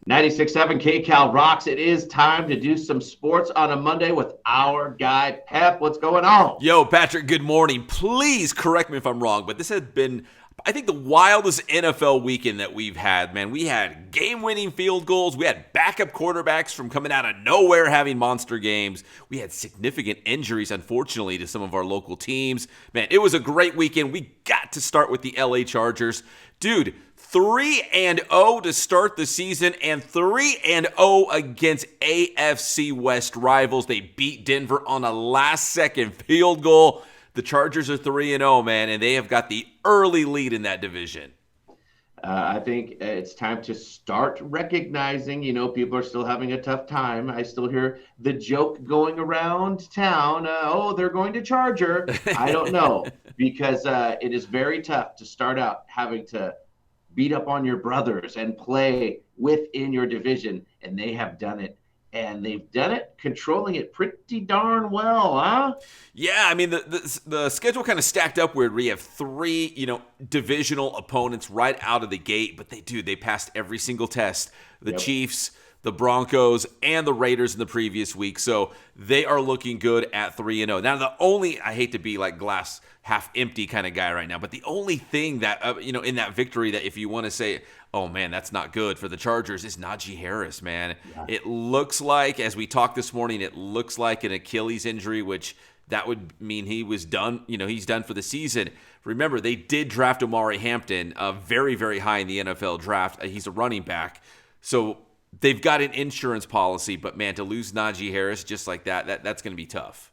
96.7 KCAL rocks. It is time to do some sports on a Monday with our guy, Pep. What's going on? Yo, Patrick, good morning. Please correct me if I'm wrong, but this has been, I think, the wildest NFL weekend that we've had, man. We had game-winning field goals. We had backup quarterbacks from coming out of nowhere having monster games. We had significant injuries, unfortunately, to some of our local teams. Man, it was a great weekend. We got to start with the LA Chargers. Dude, 3-0 to start the season and 3-0 against AFC West rivals. They beat Denver on a last-second field goal. The Chargers are 3-0, man, and they have got the early lead in that division. I think it's time to start recognizing, people are still having a tough time. I still hear the joke going around town, they're going to Charger. I don't know, because it is very tough to start out having to beat up on your brothers and play within your division, and they have done it. And they've done it, controlling it pretty darn well, huh? Yeah, I mean, the schedule kind of stacked up weird. We have three, divisional opponents right out of the gate, but they passed every single test. The Chiefs, the Broncos, and the Raiders in the previous week. So they are looking good at 3-0. Now, I hate to be like glass half empty kind of guy right now, but the only thing that, in that victory that if you want to say, oh man, that's not good for the Chargers, is Najee Harris, man. Yeah. It looks like, as we talked this morning, it looks like an Achilles injury, which that would mean he was done, he's done for the season. Remember, they did draft Amari Hampton very, very high in the NFL draft. He's a running back. So they've got an insurance policy, but man, to lose Najee Harris just like that's going to be tough.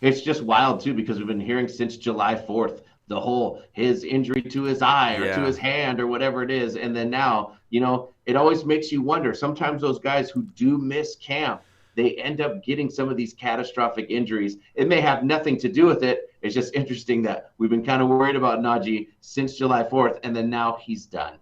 It's just wild, too, because we've been hearing since July 4th, the whole his injury to his eye or to his hand or whatever it is. And then now, it always makes you wonder. Sometimes those guys who do miss camp, they end up getting some of these catastrophic injuries. It may have nothing to do with it. It's just interesting that we've been kind of worried about Najee since July 4th, and then now he's done.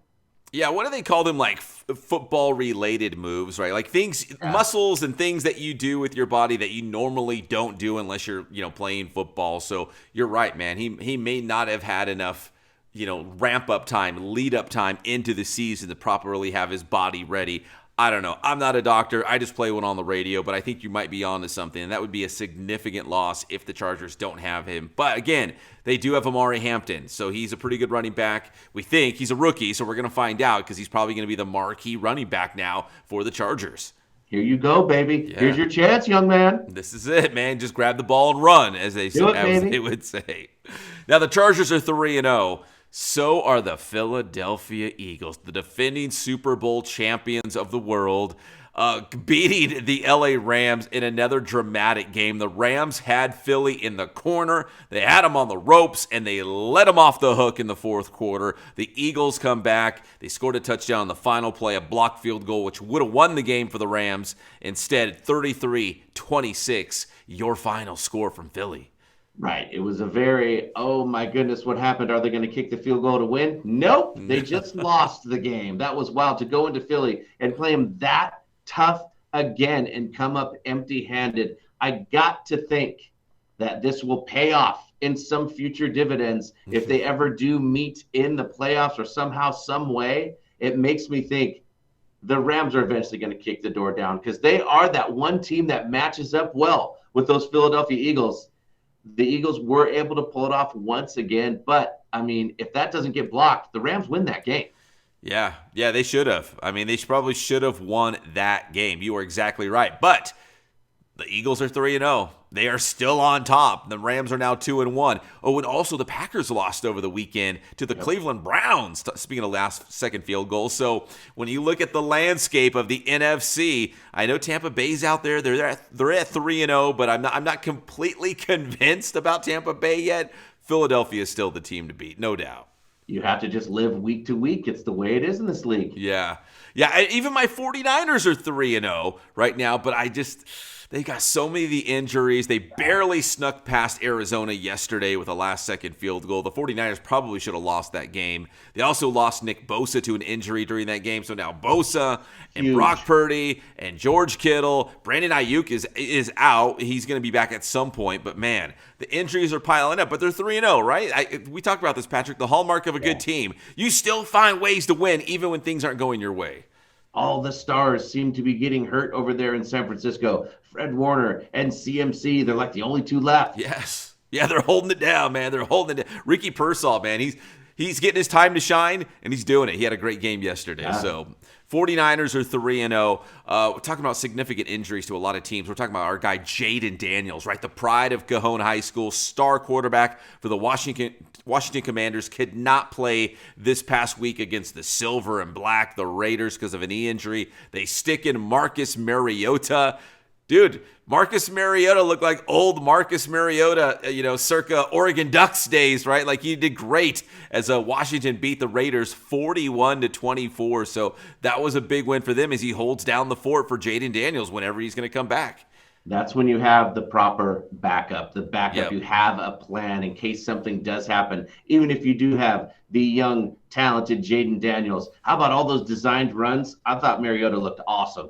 Yeah, what do they call them? Like football-related moves, right? Like things, muscles and things that you do with your body that you normally don't do unless you're, playing football. So you're right, man. He may not have had enough, ramp-up time, lead-up time into the season to properly have his body ready. I don't know. I'm not a doctor. I just play one on the radio, but I think you might be onto something, and that would be a significant loss if the Chargers don't have him. But again, they do have Amari Hampton, so he's a pretty good running back. We think he's a rookie, so we're going to find out because he's probably going to be the marquee running back now for the Chargers. Here you go, baby. Yeah. Here's your chance, young man. This is it, man. Just grab the ball and run, as they would say. Now, the Chargers are 3-0. So are the Philadelphia Eagles, the defending Super Bowl champions of the world, beating the LA Rams in another dramatic game. The Rams had Philly in the corner. They had them on the ropes, and they let them off the hook in the fourth quarter. The Eagles come back. They scored a touchdown on the final play, a blocked field goal, which would have won the game for the Rams. Instead, 33-26, your final score from Philly. Right. It was a very, oh my goodness, what happened? Are they going to kick the field goal to win? Nope. They just lost the game. That was wild to go into Philly and play them that tough again and come up empty-handed. I got to think that this will pay off in some future dividends if they ever do meet in the playoffs or somehow, some way. It makes me think the Rams are eventually going to kick the door down because they are that one team that matches up well with those Philadelphia Eagles. The Eagles were able to pull it off once again, but, if that doesn't get blocked, the Rams win that game. Yeah, they should have. They probably should have won that game. You are exactly right. But the Eagles are 3-0. They are still on top. The Rams are now 2-1. Oh, and also the Packers lost over the weekend to the Cleveland Browns, speaking of last-second field goals. So when you look at the landscape of the NFC, I know Tampa Bay's out there. They're at 3-0, but I'm not completely convinced about Tampa Bay yet. Philadelphia is still the team to beat, no doubt. You have to just live week to week. It's the way it is in this league. Yeah, even my 49ers are 3-0 right now, but they got so many of the injuries. They barely snuck past Arizona yesterday with a last-second field goal. The 49ers probably should have lost that game. They also lost Nick Bosa to an injury during that game. So now Bosa and Brock Purdy and George Kittle, Brandon Ayuk is out. He's going to be back at some point. But, man, the injuries are piling up. But they're 3-0, right? We talked about this, Patrick. The hallmark of a good team. You still find ways to win even when things aren't going your way. All the stars seem to be getting hurt over there in San Francisco. Fred Warner and CMC, they're like the only two left. Yes. Yeah, they're holding it down, man. They're holding it down. Ricky Pearsall, man, he's getting his time to shine, and he's doing it. He had a great game yesterday. Yeah. So 49ers are 3-0. We're talking about significant injuries to a lot of teams. We're talking about our guy Jaden Daniels, right? The pride of Cajon High School, star quarterback for the Washington Commanders, could not play this past week against the Silver and Black, the Raiders, because of a knee injury. They stick in Marcus Mariota. Dude, Marcus Mariota looked like old Marcus Mariota, circa Oregon Ducks days, right? Like, he did great as Washington beat the Raiders 41-24. So that was a big win for them as he holds down the fort for Jaden Daniels whenever he's going to come back. That's when you have the proper backup. The backup, You have a plan in case something does happen. Even if you do have the young, talented Jaden Daniels. How about all those designed runs? I thought Mariota looked awesome.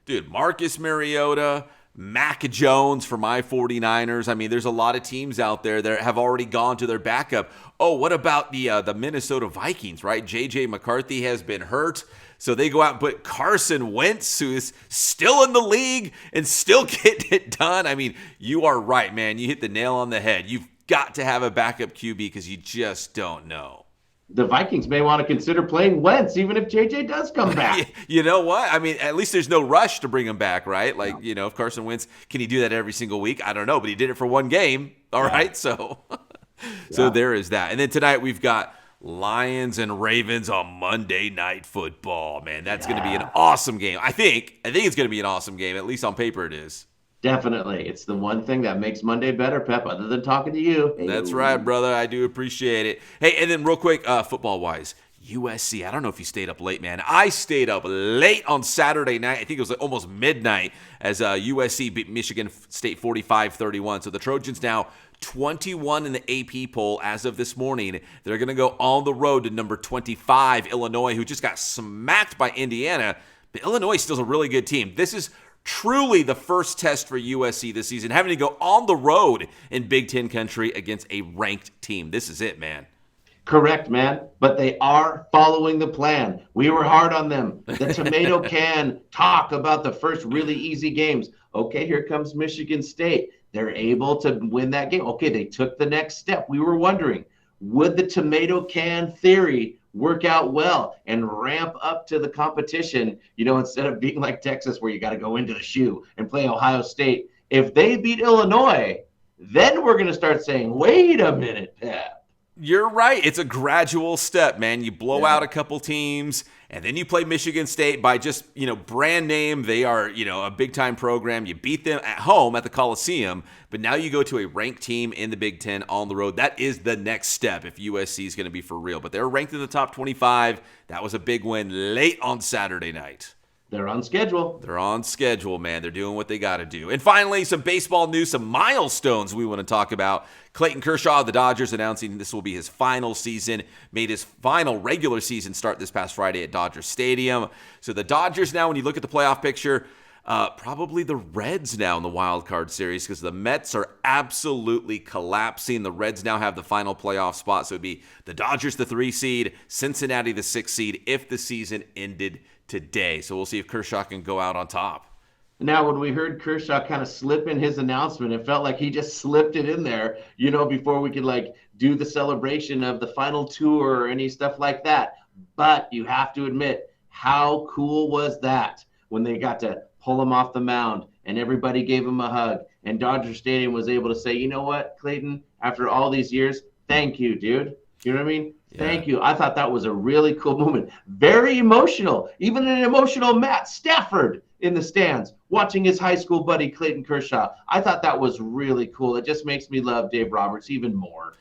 Dude, Marcus Mariota, Mac Jones for my 49ers. I mean, there's a lot of teams out there that have already gone to their backup. Oh, what about the Minnesota Vikings, right? J.J. McCarthy has been hurt. So they go out and put Carson Wentz, who is still in the league and still getting it done. I mean, you are right, man. You hit the nail on the head. You've got to have a backup QB because you just don't know. The Vikings may want to consider playing Wentz, even if JJ does come back. You know what? I mean, at least there's no rush to bring him back, right? Like, if Carson Wentz, can he do that every single week? I don't know, but he did it for one game. All right, so there is that. And then tonight we've got Lions and Ravens on Monday Night Football. Man, that's going to be an awesome game. I think it's going to be an awesome game. At least on paper it is. Definitely. It's the one thing that makes Monday better, Pep, other than talking to you. That's right, brother. I do appreciate it. Hey, and then real quick, football-wise, USC. I don't know if you stayed up late, man. I stayed up late on Saturday night. I think it was almost midnight as USC beat Michigan State 45-31. So the Trojans now 21 in the AP poll as of this morning. They're going to go on the road to number 25, Illinois, who just got smacked by Indiana. But Illinois is still a really good team. This is truly the first test for USC this season, having to go on the road in Big Ten country against a ranked team. This is it, man. Correct, man. But they are following the plan. We were hard on them. The tomato can talk about the first really easy games. Okay, here comes Michigan State. They're able to win that game. Okay, they took the next step. We were wondering, would the tomato can theory work out well and ramp up to the competition, instead of being like Texas where you got to go into the shoe and play Ohio State? If they beat Illinois, then we're going to start saying, wait a minute, Pep. You're right. It's a gradual step, man. You blow out a couple teams, and then you play Michigan State by just, brand name. They are, a big-time program. You beat them at home at the Coliseum, but now you go to a ranked team in the Big Ten on the road. That is the next step if USC is going to be for real. But they're ranked in the top 25. That was a big win late on Saturday night. They're on schedule. They're on schedule, man. They're doing what they got to do. And finally, some baseball news, some milestones we want to talk about. Clayton Kershaw of the Dodgers announcing this will be his final season, made his final regular season start this past Friday at Dodger Stadium. So the Dodgers now, when you look at the playoff picture, probably the Reds now in the wild card series because the Mets are absolutely collapsing. The Reds now have the final playoff spot. So it would be the Dodgers, the 3 seed, Cincinnati, the 6 seed, if the season ended today. So we'll see if Kershaw can go out on top. Now, when we heard Kershaw kind of slip in his announcement, it felt like he just slipped it in there, before we could do the celebration of the final tour or any stuff like that. But you have to admit, how cool was that when they got to pull him off the mound and everybody gave him a hug and Dodger Stadium was able to say, you know what, Clayton, after all these years, thank you, dude. You know what I mean? Yeah. Thank you. I thought that was a really cool moment. Very emotional. Even an emotional Matt Stafford in the stands watching his high school buddy Clayton Kershaw. I thought that was really cool. It just makes me love Dave Roberts even more.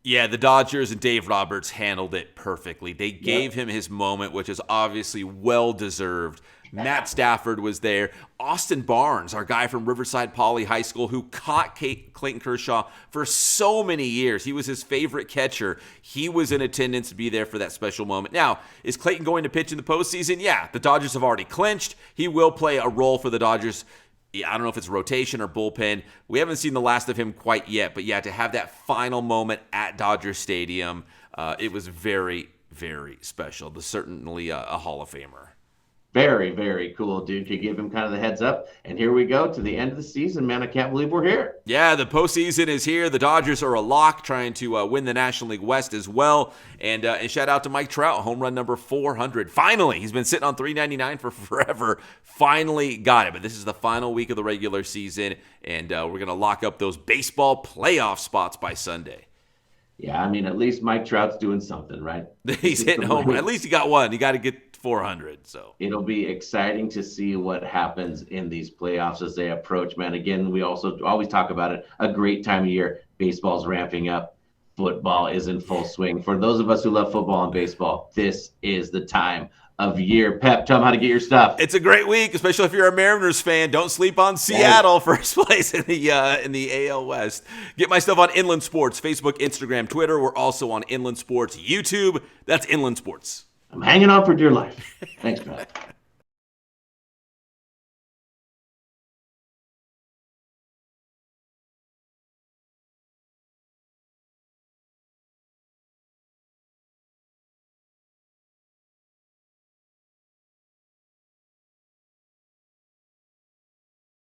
Yeah, the Dodgers and Dave Roberts handled it perfectly. They gave him his moment, which is obviously well-deserved. Matt Stafford was there. Austin Barnes, our guy from Riverside Poly High School, who caught Clayton Kershaw for so many years. He was his favorite catcher. He was in attendance to be there for that special moment. Now, is Clayton going to pitch in the postseason? Yeah, the Dodgers have already clinched. He will play a role for the Dodgers. I don't know if it's rotation or bullpen. We haven't seen the last of him quite yet. But yeah, to have that final moment at Dodger Stadium, it was very, very special. Certainly a Hall of Famer. Very, very cool, dude, to give him kind of the heads up. And here we go to the end of the season, man. I can't believe we're here. Yeah, the postseason is here. The Dodgers are a lock, trying to win the National League West as well. And shout out to Mike Trout, home run number 400. Finally, he's been sitting on 399 for forever. Finally got it. But this is the final week of the regular season, and we're going to lock up those baseball playoff spots by Sunday. Yeah, I mean, at least Mike Trout's doing something, right? He's hitting home. At least he got one. You got to get 400. So it'll be exciting to see what happens in these playoffs as they approach, man. Again, we also always talk about it. A great time of year. Baseball's ramping up. Football is in full swing. For those of us who love football and baseball, this is the time of year. Pep, tell them how to get your stuff. It's a great week, especially if you're a Mariners fan. Don't sleep on Seattle, first place in the AL West. Get my stuff on Inland Sports, Facebook, Instagram, Twitter. We're also on Inland Sports YouTube. That's Inland Sports. I'm hanging on for dear life. Thanks, Pat.